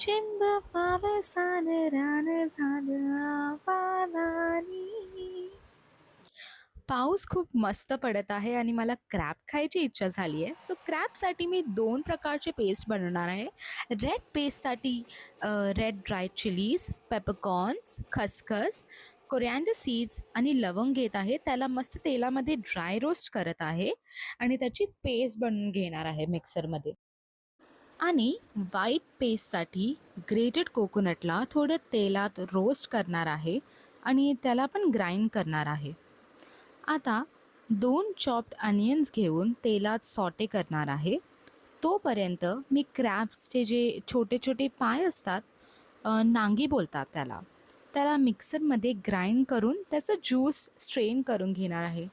चिंब पावसान रान झालं आबादानी. पाऊस खूप मस्त पडत आहे आणि मला क्रॅब खायची इच्छा झाली आहे. सो क्रॅबसाठी मी 2 प्रकारचे पेस्ट बनवणार आहे. रेड पेस्टसाठी रेड ड्राईड चिलीज, पेपरकॉर्न्स, खसखस, कोरिअँडर सीड्स आणि लवंग घेत आहे. त्याला मस्त तेलामध्ये ड्राय रोस्ट करत आहे आणि त्याची पेस्ट बनवून घेणार आहे मिक्सरमध्ये. आणि व्हाईट पेस्टसाठी ग्रेटेड कोकोनटला थोडं तेलात रोस्ट करणार आहे आणि त्याला पण ग्राइंड करणार आहे. आता 2 चॉप्ड अनियन्स घेऊन तेलात सॉटे करणार आहे. तोपर्यंत मी क्रॅब्सचे जे छोटे छोटे पाय असतात, नांगी बोलतात त्याला, त्याला मिक्सरमध्ये ग्राइंड करून त्याचं ज्यूस स्ट्रेन करून घेणार आहे.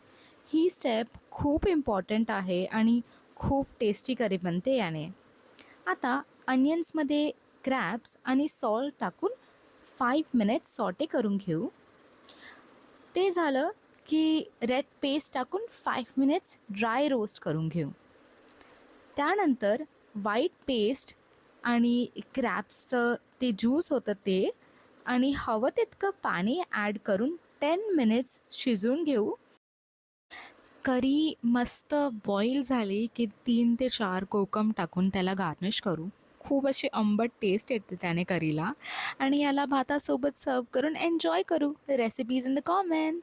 ही स्टेप खूप इम्पॉर्टंट आहे आणि खूप टेस्टी करी बनते याने. आता अनियन्समध्ये क्रॅब्स आणि सॉल्ट टाकून 5 मिनिट्स सॉटे करून घेऊ. ते झालं की रेड पेस्ट टाकून 5 मिनिट्स ड्राय रोस्ट करून घेऊ. त्यानंतर व्हाईट पेस्ट आणि क्रॅब्सचं ते ज्यूस होतं ते आणि हवं तितकं पाणी ॲड करून 10 मिनिट्स शिजवून घेऊ. करी मस्त बॉईल झाली की 3 ते 4 कोकम टाकून त्याला गार्निश करू. खूप अशी आंबट टेस्ट येते त्याने करीला आणि याला भातासोबत सर्व करून एन्जॉय करू. Recipes in the comments.